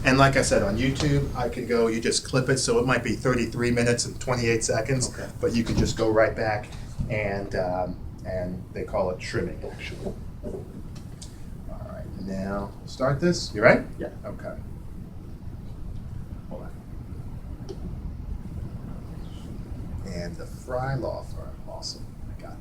And like I said, on YouTube, I can go, you just clip it, so it might be 33 minutes and 28 seconds, Okay. but you can just go right back and they call it trimming, actually. All right, now start this. You ready? Yeah. Okay. Hold on. And the Fry Law Firm. Awesome. I got that.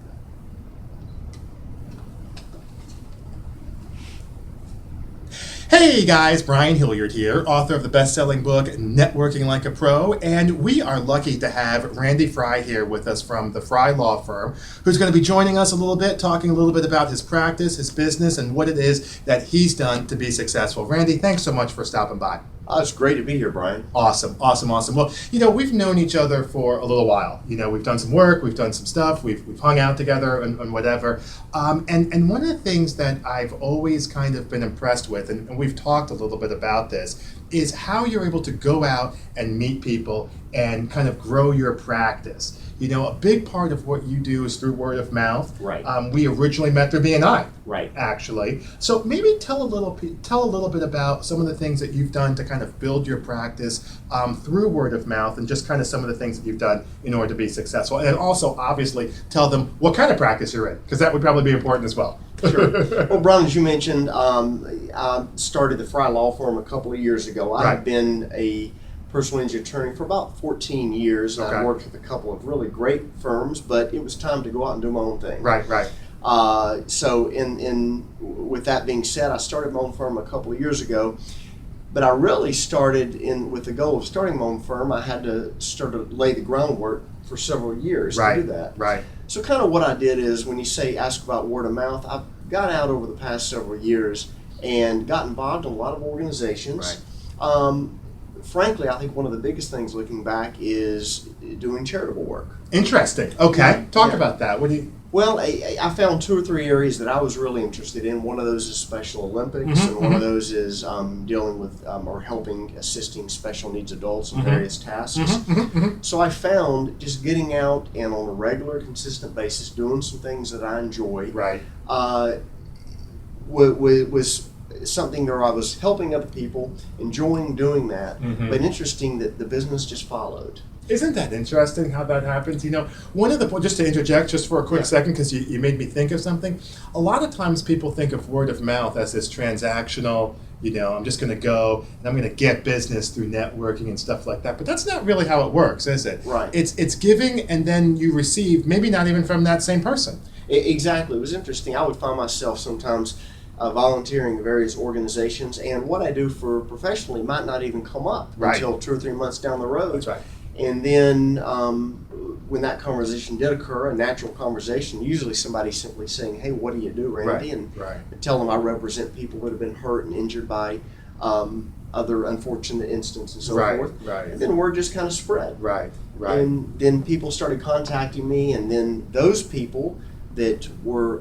Hey guys, Brian Hilliard here, author of the best-selling book Networking Like a Pro, and we are lucky to have Randy Fry here with us from the Fry Law Firm, who's going to be joining us a little bit, talking a little bit about his practice, his business, and what it is that he's done to be successful. Randy, thanks so much for stopping by. It's great to be here, Brian. Awesome, awesome, awesome. Well, we've known each other for a little while. We've done some work, we've done some stuff, we've hung out together and whatever. And one of the things that I've always kind of been impressed with, and we've talked a little bit about this, is how you're able to go out and meet people and kind of grow your practice. A big part of what you do is through word of mouth. Right. We originally met through BNI. Right. Actually. So maybe tell a little bit about some of the things that you've done to kind of build your practice through word of mouth, and just kind of some of the things that you've done in order to be successful. And also, obviously, tell them what kind of practice you're in, because that would probably be important as well. Sure. Well, Brian, as you mentioned, I started the Fry Law Firm a couple of years ago. Right. I've been a personal injury attorney for about 14 years. Okay. I've worked with a couple of really great firms, but it was time to go out and do my own thing. Right. So with that being said, I started my own firm a couple of years ago, but I really started with the goal of starting my own firm. I had to start to lay the groundwork for several years to do that. Right. So kind of what I did is, when you ask about word of mouth, I've got out over the past several years and got involved in a lot of organizations. Right. Frankly, I think one of the biggest things looking back is doing charitable work. Interesting. Okay. Talk Yeah. about that. What do you? Well, I found 2 or 3 areas that I was really interested in. One of those is Special Olympics, Mhm, and one of those is dealing with or assisting special needs adults in Mhm. various tasks. So I found just getting out and on a regular, consistent basis doing some things that I enjoy Right. was something where I was helping other people, enjoying doing that, Mhm. but interesting that the business just followed. Isn't that interesting how that happens? One of the, just to interject just for a quick Yeah. second, because you made me think of something. A lot of times people think of word of mouth as this transactional, I'm just going to go and I'm going to get business through networking and stuff like that. But that's not really how it works, is it? Right. It's giving, and then you receive, maybe not even from that same person. Exactly. It was interesting. I would find myself sometimes volunteering in various organizations, and what I do for professionally might not even come up Right. until 2 or 3 months down the road. That's right. And then when that conversation did occur, a natural conversation, usually somebody simply saying, "Hey, what do you do, Randy?" Right. And Right. tell them I represent people that have been hurt and injured by other unfortunate instances and so Right. forth. Right. And then word just kind of spread. Right. Right. And then people started contacting me, and then those people that were,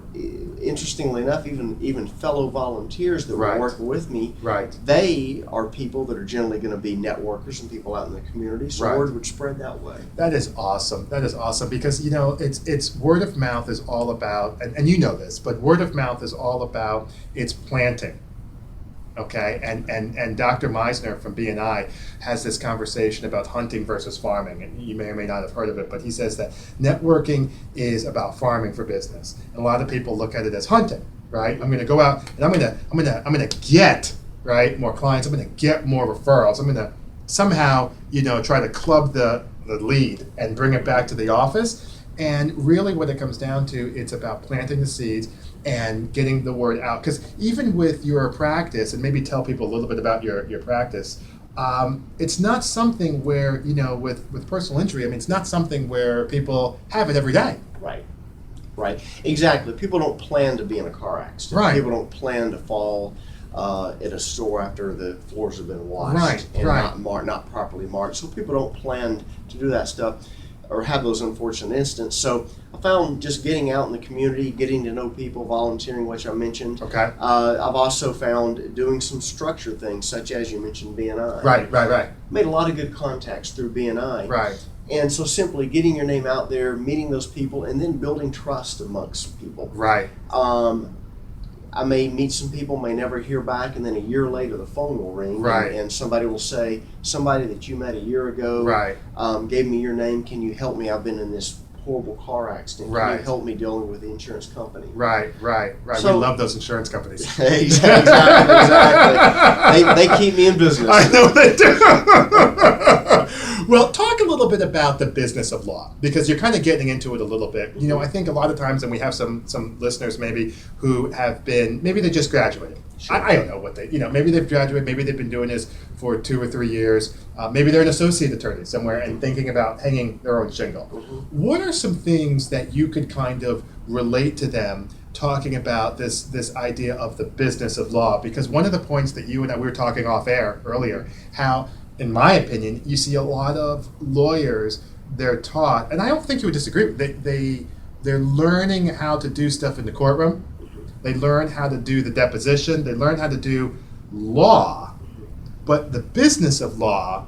interestingly enough, even fellow volunteers that Right. were working with me, Right. they are people that are generally going to be networkers and people out in the community, so Right. word would spread that way. That is awesome. That is awesome, because it's word of mouth is all about, and you know this, but word of mouth is all about it's planting. Okay, and Dr. Meisner from BNI has this conversation about hunting versus farming, and you may or may not have heard of it, but he says that networking is about farming for business. And a lot of people look at it as hunting, right? I'm going to go out and I'm going to get, right, more clients. I'm going to get more referrals. I'm going to somehow, try to club the lead and bring it back to the office. And really what it comes down to, it's about planting the seeds and getting the word out. Because even with your practice, and maybe tell people a little bit about your practice, it's not something where, with personal injury, it's not something where people have it every day. Right, exactly. People don't plan to be in a car accident. Right. People don't plan to fall at a store after the floors have been washed Right, and right. not properly marked. So people don't plan to do that stuff or have those unfortunate incidents. So I found just getting out in the community, getting to know people, volunteering, which I mentioned. Okay. I've also found doing some structured things, such as you mentioned BNI. Right. Made a lot of good contacts through BNI. Right. And so simply getting your name out there, meeting those people, and then building trust amongst people. Right. I may meet some people, may never hear back, and then a year later the phone will ring, Right. and somebody will say, somebody that you met a year ago Right. gave me your name. Can you help me? I've been in this horrible car accident. Can Right. you help me dealing with the insurance company? Right. So- We love those insurance companies. Exactly. They keep me in business. I know they do. Well, talk a little bit about the business of law, because you're kind of getting into it a little bit. You know, I think a lot of times, and we have some listeners maybe who have been, maybe they just graduated. Sure. I don't know what they, maybe they've graduated, maybe they've been doing this for 2 or 3 years. Maybe they're an associate attorney somewhere and thinking about hanging their own shingle. What are some things that you could kind of relate to them talking about this idea of the business of law? Because one of the points that you and I, we were talking off air earlier, how, in my opinion, you see a lot of lawyers, they're taught, and I don't think you would disagree, they're learning how to do stuff in the courtroom. They learn how to do the deposition. They learn how to do law. But the business of law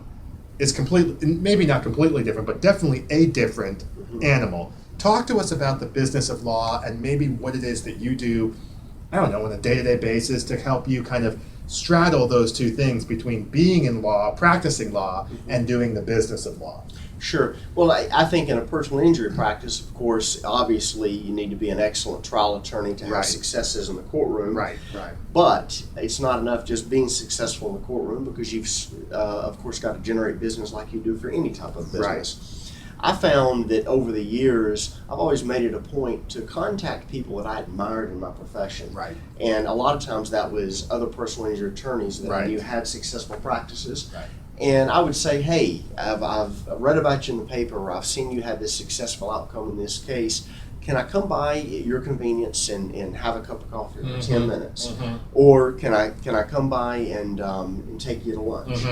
is completely, maybe not completely different, but definitely a different animal. Talk to us about the business of law and maybe what it is that you do, I don't know, on a day-to-day basis to help you kind of straddle those two things between being in law, practicing law, and doing the business of law. Sure. Well, I think in a personal injury practice, of course, obviously you need to be an excellent trial attorney to have Right. successes in the courtroom. Right. But it's not enough just being successful in the courtroom, because you've, of course, got to generate business like you do for any type of business. I found that over the years, I've always made it a point to contact people that I admired in my profession. Right. And a lot of times that was other personal injury attorneys that I Right. knew had successful practices. Right. And I would say, hey, I've read about you in the paper, or I've seen you had this successful outcome in this case. Can I come by at your convenience and have a cup of coffee for 10 minutes? Or can I come by and take you to lunch?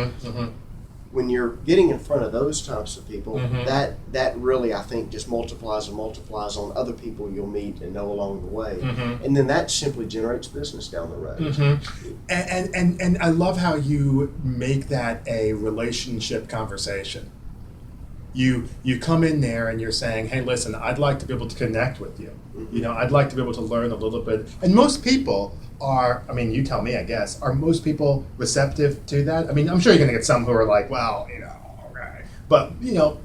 When you're getting in front of those types of people, that really, I think, just multiplies and multiplies on other people you'll meet and know along the way. And then that simply generates business down the road. And I love how you make that a relationship conversation. You come in there and you're saying, hey, listen, I'd like to be able to connect with you. I'd like to be able to learn a little bit. And most people are, I mean, you tell me, I guess, are most people receptive to that? I mean, I'm sure you're going to get some who are like, well, okay. But,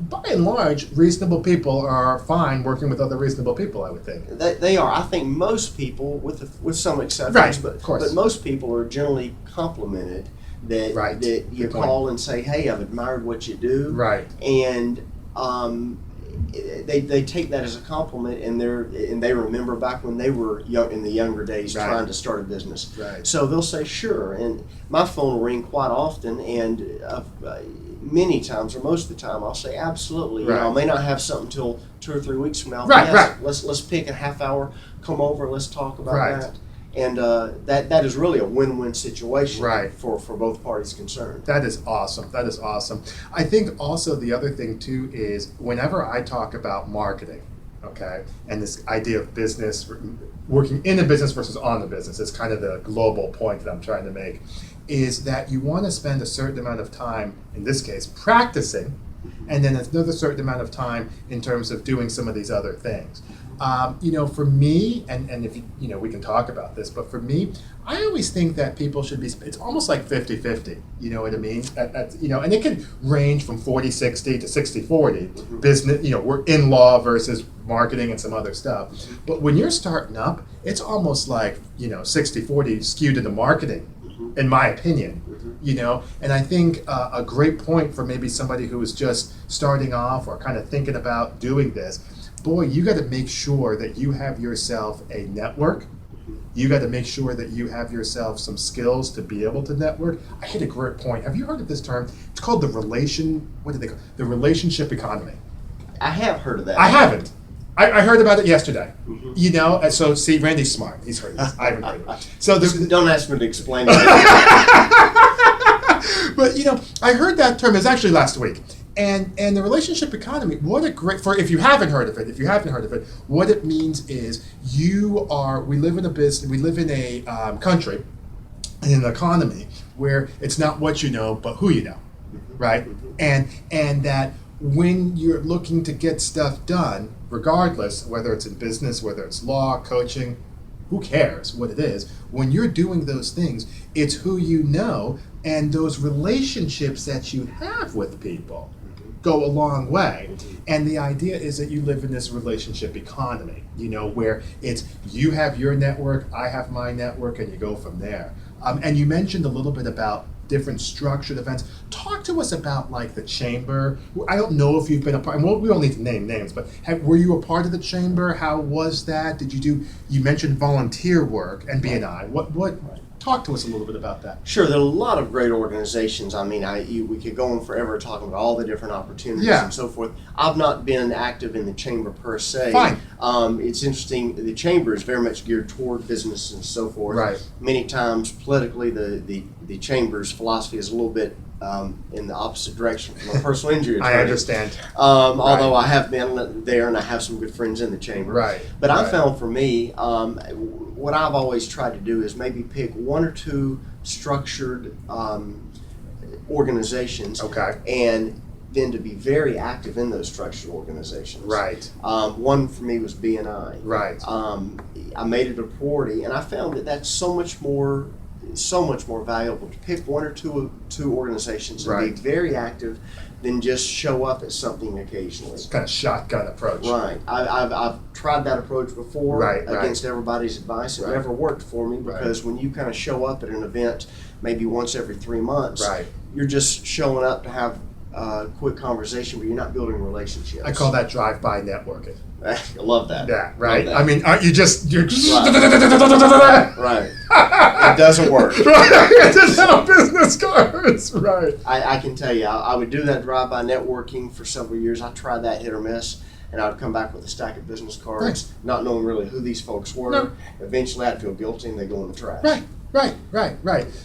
by and large, reasonable people are fine working with other reasonable people, I would think. They are. I think most people, with some exceptions, Right, but of course. but most people are generally complimented that Right. that you Good point. call and say, hey, I've admired what you do, Right. and they take that as a compliment, and they remember back when they were young, in the younger days, Right. trying to start a business. Right. So they'll say sure, and my phone will ring quite often, and many times, or most of the time, I'll say absolutely. Right. I may not have something till 2 or 3 weeks from now. Right, Yes, right. Let's pick a half hour, come over, let's talk about Right. that. And that is really a win-win situation Right. for both parties concerned. That is awesome. That is awesome. I think also the other thing too is whenever I talk about marketing, okay, and this idea of business, working in a business versus on the business, it's kind of the global point that I'm trying to make, is that you want to spend a certain amount of time, in this case, practicing, and then another certain amount of time in terms of doing some of these other things. For me, and if we can talk about this, but for me, I always think that people should be, it's almost like 50-50, you know what I mean? And it can range from 40-60 to 60-40, business, we're in law versus marketing and some other stuff. But when you're starting up, it's almost like, 60-40 skewed to the marketing, in my opinion. And I think a great point for maybe somebody who is just starting off or kind of thinking about doing this, boy, you got to make sure that you have yourself a network. You got to make sure that you have yourself some skills to be able to network. I hit a great point. Have you heard of this term? It's called the the relationship economy. I have heard of that. I haven't. I heard about it yesterday. And so see, Randy's smart. He's heard this. I haven't heard of it. So there's, Don't ask me to explain it. but I heard that term. It was actually last week. And the relationship economy, what a great, if you haven't heard of it, what it means is we live in a country, and an economy where it's not what you know, but who you know, right? And that when you're looking to get stuff done, regardless, whether it's in business, whether it's law, coaching, who cares what it is? When you're doing those things, it's who you know and those relationships that you have with people go a long way. And the idea is that you live in this relationship economy, where it's you have your network, I have my network, and you go from there. And you mentioned a little bit about different structured events. Talk to us about like the chamber. I don't know if you've been a part, and we don't need to name names, but were you a part of the chamber? How was that? You mentioned volunteer work and BNI. Talk to us a little bit about that. Sure, there are a lot of great organizations. I mean, we could go on forever talking about all the different opportunities and so forth. I've not been active in the chamber per se. Fine. It's interesting. The chamber is very much geared toward business and so forth. Right. Many times, politically, the chamber's philosophy is a little bit in the opposite direction from a personal injury attorney. I understand. Although I have been there and I have some good friends in the chamber. Right. But I found for me, what I've always tried to do is maybe pick one or two structured organizations, and then to be very active in those structured organizations. Right. One for me was BNI. Right. I made it a priority, and I found that that's so much more valuable to pick one or two organizations and be very active than just show up at something occasionally. It's kind of shotgun approach. Right. I've tried that approach before against everybody's advice. It never worked for me because when you kind of show up at an event maybe once every 3 months, you're just showing up to have a quick conversation, but you're not building relationships. I call that drive-by networking. I love that. Yeah, right? That. I mean, you're just... Right. It doesn't work. It doesn't have business cards. Right. I can tell you, I would do that drive-by networking for several years. I tried that hit or miss, and I would come back with a stack of business cards, not knowing really who these folks were. No. Eventually, I'd feel guilty, and they go in the trash. Right.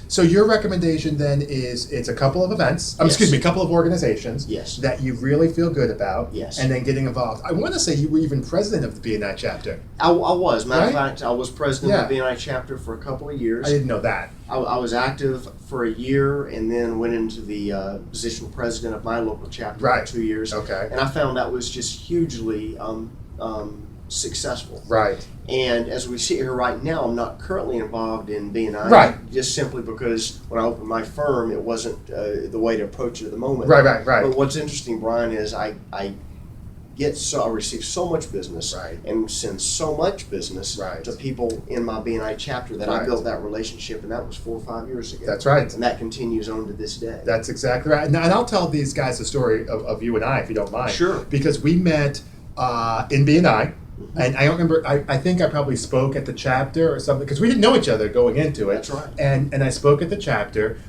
So your recommendation then is it's a couple of events, a couple of organizations that you really feel good about, and then getting involved. I want to say you were even president of the BNI chapter. I was. Matter of fact, I was president of the BNI chapter for a couple of years. I didn't know that. I was active for a year and then went into the position of president of my local chapter for 2 years. Okay. And I found that was just hugely successful. Right. And as we sit here right now, I'm not currently involved in BNI, just simply because when I opened my firm, it wasn't the way to approach it at the moment. Right. But what's interesting, Brian, is I receive so much business and send so much business to people in my BNI chapter that I built that relationship, and that was 4 or 5 years ago. That's right. And that continues on to this day. That's exactly right. And I'll tell these guys the story of you and I, if you don't mind. Sure. Because we met in BNI. And I don't remember, I think I probably spoke at the chapter or something, because we didn't know each other going into it. That's right. And I spoke at the chapter.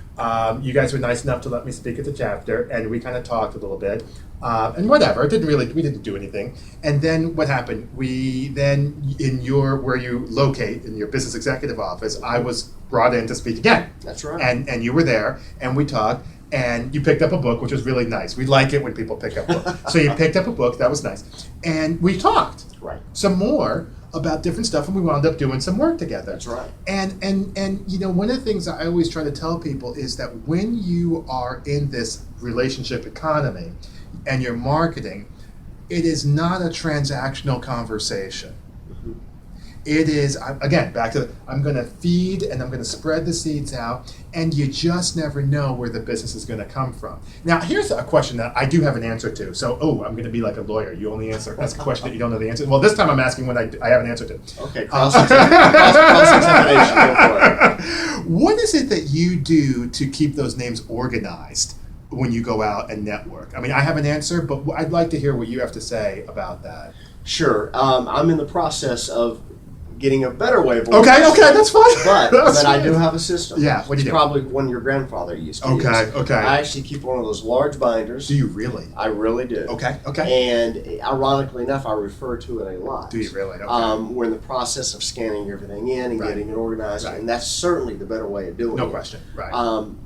You guys were nice enough to let me speak at the chapter, and we kind of talked a little bit. And whatever, we didn't do anything. And then what happened? We then, where you locate, in your business executive office, I was brought in to speak again. That's right. And you were there, and we talked. And you picked up a book, which was really nice. We like it when people pick up books. So you picked up a book, that was nice. And we talked some more about different stuff, and we wound up doing some work together. That's right. And one of the things I always try to tell people is that when you are in this relationship economy and you're marketing, it is not a transactional conversation. It is, again, back to, I'm going to feed and I'm going to spread the seeds out, and you just never know where the business is going to come from. Now, here's a question that I do have an answer to. So, I'm going to be like a lawyer. You only ask a question that you don't know the answer. Well, this time I'm asking when I have an answer to. Okay, cross-examination. Go for it. What is it that you do to keep those names organized when you go out and network? I mean, I have an answer, but I'd like to hear what you have to say about that. Sure. I'm in the process of getting a better way of organizing. Okay, that's fine. But I do have a system. Yeah, what do you do? It's probably one your grandfather used to use. Okay. I actually keep one of those large binders. Do you really? I really do. Okay. And ironically enough, I refer to it a lot. Do you really? Okay. We're in the process of scanning everything in and getting it organized, and that's certainly the better way of doing it. No question. Right.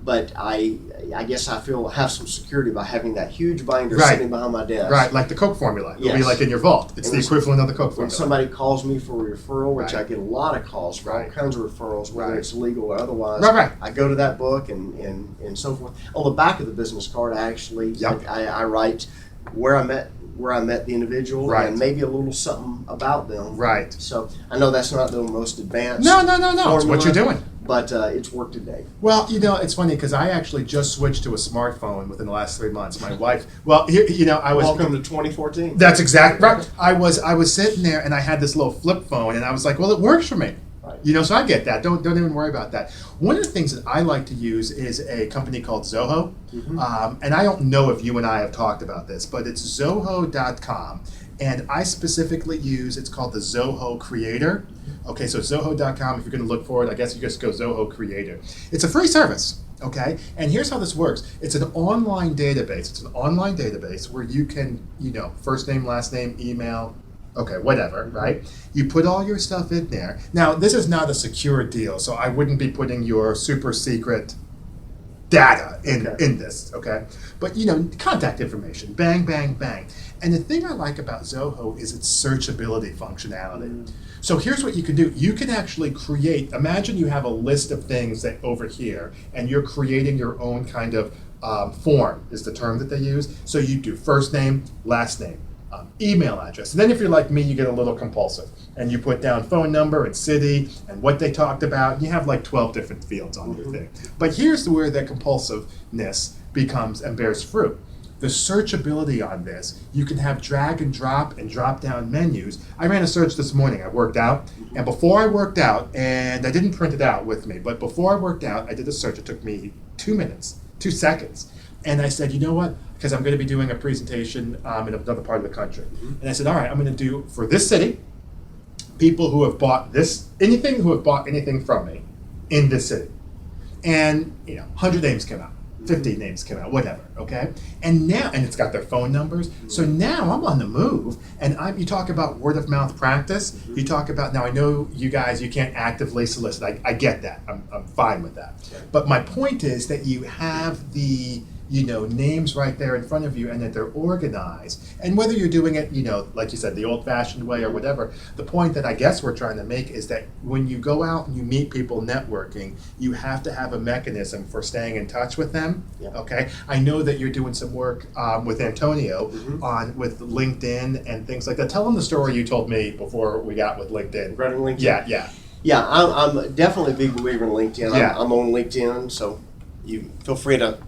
But I guess I have some security by having that huge binder sitting behind my desk. Right, like the Coke formula. It'll be like in your vault. It's the equivalent of the Coke formula. When somebody calls me for a referral, which I get a lot of calls for all kinds of referrals, whether it's legal or otherwise. I go to that book and so forth. On the back of the business card, I actually I write where I met where I met the individual Right. and maybe a little something about them. Right. So I know that's not the most advanced. No. It's what you're doing. But it's worked today. Well, it's funny because I actually just switched to a smartphone within the last 3 months. My wife, well, here, I was. Welcome to 2014. That's exactly right. I was sitting there and I had this little flip phone and I was like, well, it works for me. Right. So I get that. Don't even worry about that. One of the things that I like to use is a company called Zoho. And I don't know if you and I have talked about this, but it's Zoho.com. And I specifically use, it's called the Zoho Creator. Okay, so Zoho.com, if you're going to look for it, I guess you just go Zoho Creator. It's a free service, okay? And here's how this works. It's an online database. It's an online database where you can, first name, last name, email, okay, whatever, right? You put all your stuff in there. Now, this is not a secure deal, so I wouldn't be putting your super secret data in this, okay? But, contact information, bang, bang, bang. And the thing I like about Zoho is its searchability functionality. So here's what you can do. You can actually create, imagine you have a list of things that over here, and you're creating your own kind of form, is the term that they use. So you do first name, last name, email address. And then if you're like me, you get a little compulsive. And you put down phone number and city and what they talked about. And you have like 12 different fields on your thing. But here's where the compulsiveness becomes and bears fruit. The searchability on this, you can have drag and drop down menus. I ran a search this morning. I worked out, and before I worked out, and I didn't print it out with me, but before I worked out, I did a search. It took me 2 minutes, 2 seconds. And I said, you know what? Because I'm going to be doing a presentation in another part of the country. And I said, all right, I'm going to do, for this city, people who have bought who have bought anything from me in this city. And, 100 names came out. 50 names came out, whatever, okay? And it's got their phone numbers. So now I'm on the move, and you talk about word of mouth practice. You talk about, now I know you guys, you can't actively solicit. I get that. I'm fine with that. But my point is that you have the names right there in front of you and that they're organized. And whether you're doing it, like you said, the old-fashioned way or whatever, the point that I guess we're trying to make is that when you go out and you meet people networking, you have to have a mechanism for staying in touch with them, okay? I know that you're doing some work with Antonio with LinkedIn and things like that. Tell them the story you told me before we got with LinkedIn. Regarding LinkedIn? Yeah. Yeah, I'm definitely a big believer in LinkedIn. Yeah. I'm on LinkedIn, so you feel free to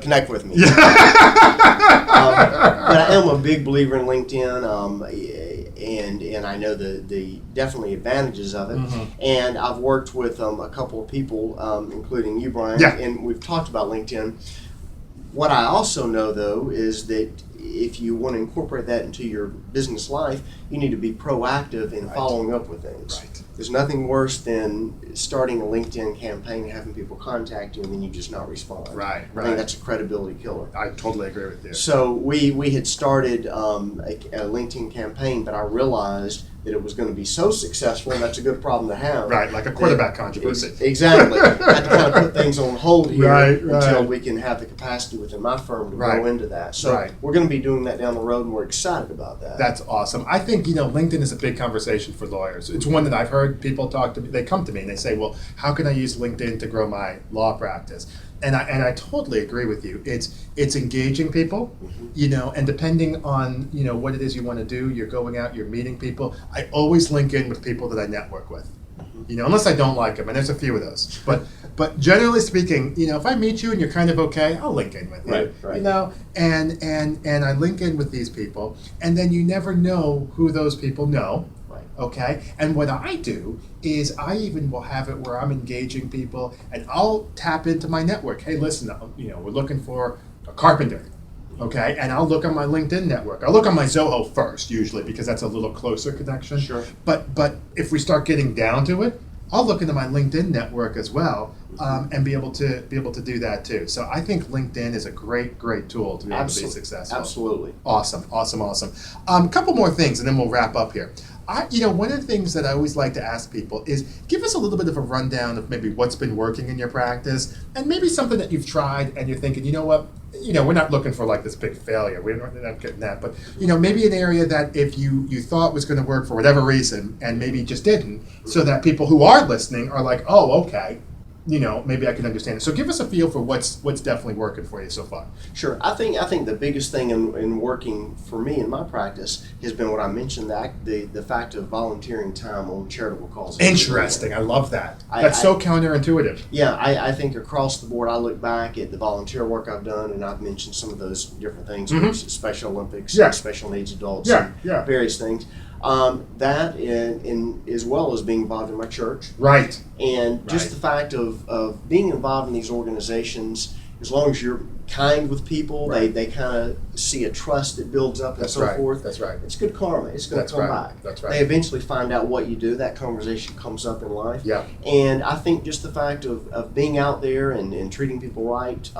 connect with me. Yeah. But I am a big believer in LinkedIn, and I know the definitely advantages of it. And I've worked with a couple of people, including you, Brian, and we've talked about LinkedIn. What I also know, though, is that if you want to incorporate that into your business life, you need to be proactive in following up with things. Right. There's nothing worse than starting a LinkedIn campaign and having people contact you and then you just not respond. Right. I think that's a credibility killer. I totally agree with you. So we had started a LinkedIn campaign, but I realized that it was going to be so successful, and that's a good problem to have. Right, like a quarterback controversy. Exactly. I had to kind of put things on hold here until right. we can have the capacity within my firm to Right. go into that. So we're going to be doing that down the road, and we're excited about that. That's awesome. I think, LinkedIn is a big conversation for lawyers. It's one that I've heard people talk to me. They come to me and they say, well, how can I use LinkedIn to grow my law practice? And I totally agree with you. It's engaging people, and depending on, what it is you want to do, you're going out, you're meeting people. I always link in with people that I network with, unless I don't like them, and there's a few of those. But generally speaking, if I meet you and you're kind of okay, I'll link in with you, Right. and I link in with these people, and then you never know who those people know. Okay, and what I do is I even will have it where I'm engaging people, and I'll tap into my network. Hey, listen, we're looking for a carpenter, okay, and I'll look on my LinkedIn network. I'll look on my Zoho first, usually, because that's a little closer connection. Sure. But if we start getting down to it, I'll look into my LinkedIn network as well, and be able to do that too. So I think LinkedIn is a great tool to be able to be successful. Absolutely. Awesome. Couple more things, and then we'll wrap up here. One of the things that I always like to ask people is give us a little bit of a rundown of maybe what's been working in your practice, and maybe something that you've tried and you're thinking, you know what, we're not looking for like this big failure. We're not getting that, but maybe an area that if you thought was going to work for whatever reason and maybe just didn't, so that people who are listening are like, oh, okay, maybe I can understand it. So give us a feel for what's definitely working for you so far. Sure. I think the biggest thing in working for me in my practice has been what I mentioned, the fact of volunteering time on charitable causes. Interesting. I love that. I- That's I- so counterintuitive. Yeah, I think across the board, I look back at the volunteer work I've done, and I've mentioned some of those different things, Special Olympics, Yeah. special needs adults, Yeah, and yeah. various things. That in as well as being involved in my church, Right. and just Right. the fact of being involved in these organizations, as long as you're kind with people, Right. they kind of see a trust that builds up and That's so right. forth. That's right. It's good karma. It's going That's to come right. back. That's right. They eventually find out what you do. That conversation comes up in life. Yeah. And I think just the fact of being out there and treating people right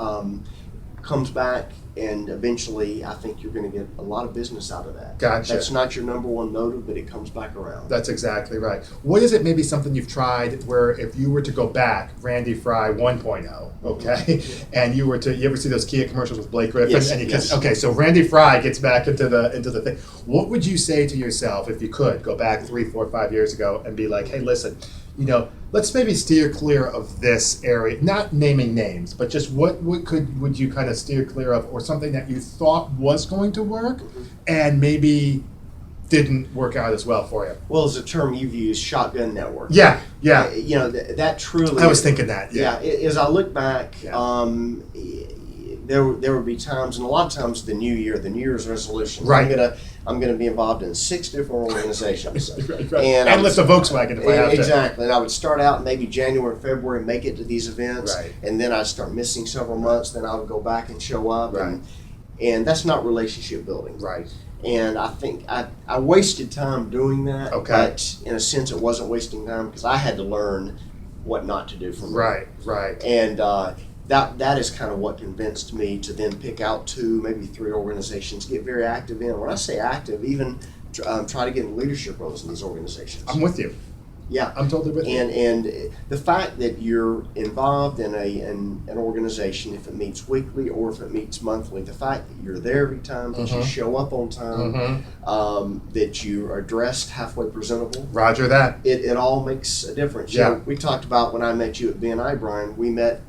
comes back, and eventually I think you're going to get a lot of business out of that. Gotcha. That's not your number one motive, but it comes back around. That's exactly right. What is it, maybe something you've tried where if you were to go back, Randy Fry 1.0, okay, and you ever see those Kia commercials with Blake Griffin? Yes, And yes. Okay, so Randy Fry gets back into the thing. What would you say to yourself if you could go back 3, 4, 5 years ago and be like, hey, listen, let's maybe steer clear of this area, not naming names, but just what would you kind of steer clear of, or something that you thought was going to work and maybe didn't work out as well for you? Well, as a term you've used, shotgun network. Yeah, yeah. That truly. I was thinking that. Yeah. As I look back, Yeah. there would be times, and a lot of times the New Year's resolution. Right. I'm gonna be involved in 6 different organizations. Right. And And lift a Volkswagen if I have to. Exactly. And I would start out maybe January, February, make it to these events, Right. and then I'd start missing several months. Then I would go back and show up, Right. and that's not relationship building. Right. And I think I wasted time doing that. Okay. But in a sense, it wasn't wasting time because I had to learn what not to do for me. Right. Right. And that is kind of what convinced me to then pick out 2, maybe 3 organizations, get very active in. When I say active, even try to get in leadership roles in these organizations. I'm with you. Yeah. I'm totally with you. And the fact that you're involved in an organization, if it meets weekly or if it meets monthly, the fact that you're there every time, that you show up on time, that you are dressed halfway presentable, Roger that. it all makes a difference. Yeah. We talked about when I met you at BNI, Brian. We met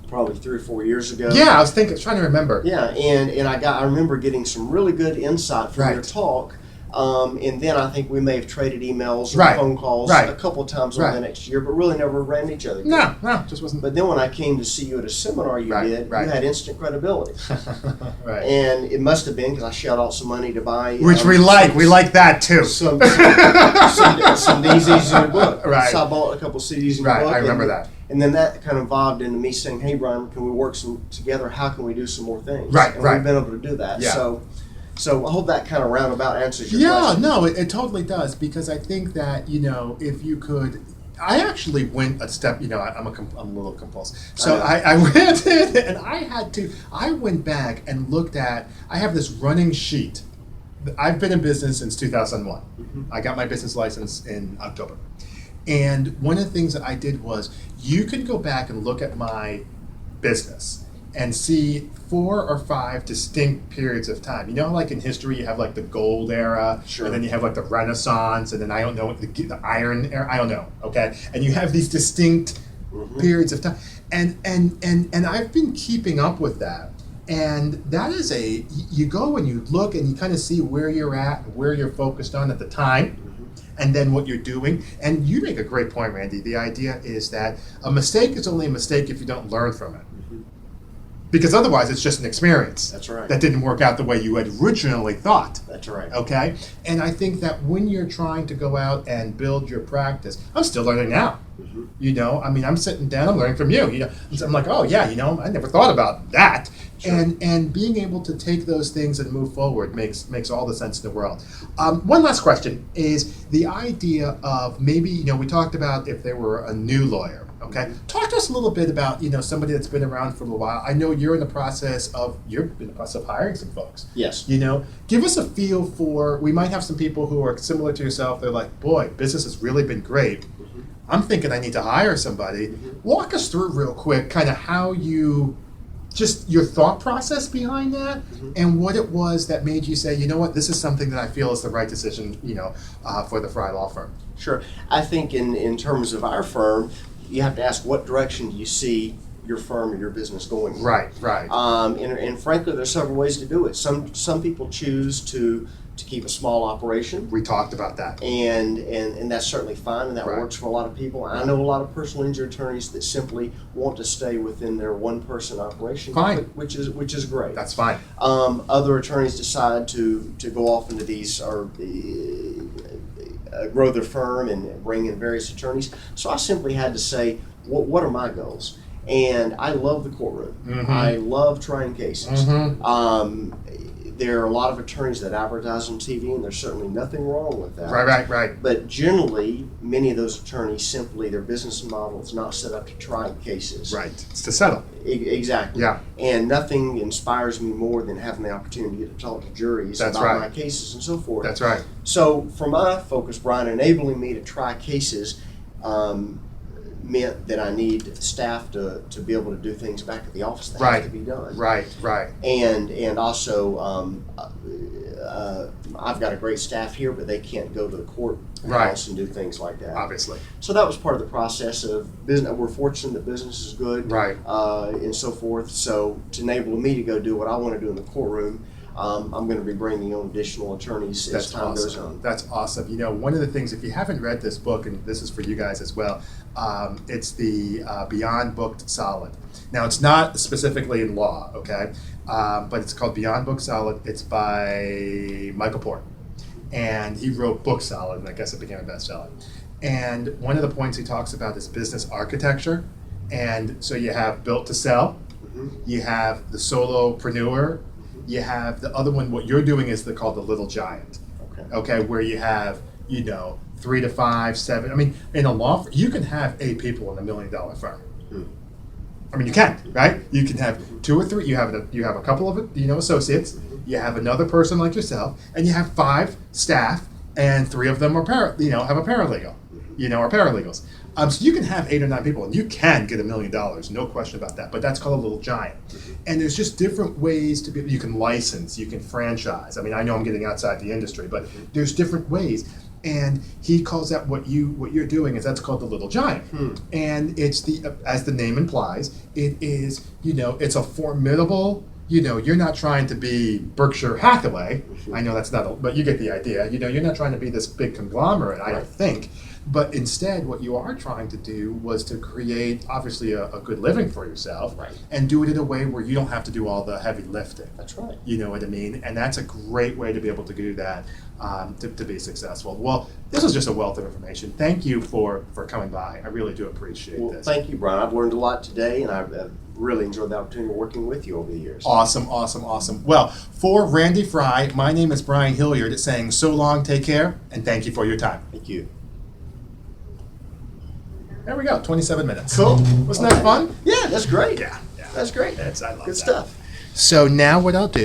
probably 3 or 4 years ago. Yeah, I was trying to remember. Yeah, and I remember getting some really good insight from your Right. talk. And then I think we may have traded emails or Right. phone calls Right. a couple of times over Right. the next year, but really never ran each other. No, just wasn't. But then when I came to see you at a seminar you Right, did, right. you had instant credibility. Right. And it must have been because I shelled out some money to buy. Which we like. We like that too. Some CDs in your book. Right. So I bought a couple CDs in your Right, book. I remember and, that. And then that kind of evolved into me saying, hey, Brian, can we work together? How can we do some more things? Right, and right. we've been able to do that. Yeah. So I hope that kind of roundabout answers your Yeah, question. no, it totally does, because I think that, if you could, I actually went a step, I'm a little compulsive. So I went in and I went back and looked at, I have this running sheet. I've been in business since 2001. I got my business license in October. And one of the things that I did was, you can go back and look at my business and see 4 or 5 distinct periods of time. You know, like in history, you have like the gold era, Sure. and then you have like the Renaissance, and then I don't know, the Iron era, I don't know, okay? And you have these distinct periods of time. And I've been keeping up with that. And that is you go and you look and you kind of see where you're at, and where you're focused on at the time, and then what you're doing. And you make a great point, Randy. The idea is that a mistake is only a mistake if you don't learn from it. Because otherwise it's just an experience. That's right. That didn't work out the way you had originally thought. That's right. Okay? And I think that when you're trying to go out and build your practice, I'm still learning now. I'm sitting down, I'm learning from you. So I'm like, oh yeah, I never thought about that. Sure. And being able to take those things and move forward makes all the sense in the world. One last question is the idea of maybe, we talked about if they were a new lawyer. Okay, talk to us a little bit about somebody that's been around for a little while. I know you're in the process of hiring some folks. Yes. Give us a feel for. We might have some people who are similar to yourself. They're like, boy, business has really been great. I'm thinking I need to hire somebody. Walk us through real quick, kind of how you, just your thought process behind that, and what it was that made you say, you know what, this is something that I feel is the right decision, for the Fry Law Firm. Sure. I think in terms of our firm, you have to ask, what direction do you see your firm or your business going in? Right, right. And frankly, there's several ways to do it. Some people choose to keep a small operation, We talked about that. and that's certainly fine, and that Right. works for a lot of people. I know a lot of personal injury attorneys that simply want to stay within their one-person operation, Fine. which is great. That's fine. Other attorneys decide to go off into these or grow their firm and bring in various attorneys. So I simply had to say, what are my goals? And I love the courtroom. Mhm. I love trying cases. Mhm. There are a lot of attorneys that advertise on TV, and there's certainly nothing wrong with that. Right. But generally, many of those attorneys simply, their business model is not set up to try cases. Right. It's to settle. Exactly. Yeah. And nothing inspires me more than having the opportunity to get to talk to juries That's about right. my cases and so forth. That's right. So for my focus, Brian, enabling me to try cases meant that I need staff to be able to do things back at the office that Right. have to be done. Right. And also I've got a great staff here, but they can't go to the courthouse Right. and do things like that. Obviously. So that was part of the process of business. We're fortunate that business is good, Right. and so forth. So to enable me to go do what I want to do in the courtroom, I'm going to be bringing on additional attorneys as That's time goes awesome. on. That's awesome. You know, one of the things, if you haven't read this book, and this is for you guys as well, it's the Beyond Booked Solid. Now, it's not specifically in law, okay, but it's called Beyond Booked Solid. It's by Michael Port, and he wrote Book Solid, and I guess it became a bestseller. And one of the points he talks about is business architecture, and so you have built to sell, you have the solopreneur, you have the other one. What you're doing is called the Little Giant. Okay, where you have 3 to 5, 7. I mean, in a law firm, you can have 8 people in $1 million firm. I mean, you can, right? You can have 2 or 3. You have a couple of associates. You have another person like yourself, and you have 5 staff, and 3 of them are have a paralegal, or paralegals. So you can have 8 or 9 people, and you can get $1 million, no question about that. But that's called a Little Giant. And there's just different ways to be. You can license, you can franchise. I mean, I know I'm getting outside the industry, but there's different ways. And he calls that what you're doing that's called the Little Giant. And it's as the name implies, it is it's a formidable. You're not trying to be Berkshire Hathaway. I know that's not, but you get the idea. You're not trying to be this big conglomerate, I don't think. But instead, what you are trying to do was to create, obviously, a good living for yourself, Right. and do it in a way where you don't have to do all the heavy lifting. That's right. You know what I mean? And that's a great way to be able to do that, to be successful. Well, this was just a wealth of information. Thank you for coming by. I really do appreciate Well, this. thank you, Brian. I've learned a lot today, and I've really enjoyed the opportunity of working with you over the years. Awesome. Well, for Randy Fry, my name is Brian Hilliard, saying so long, take care, and thank you for your time. Thank you. There we go, 27 minutes. Cool. Wasn't that fun? Yeah, that's great. Yeah. That's great. I love Good that. stuff. So now what I'll do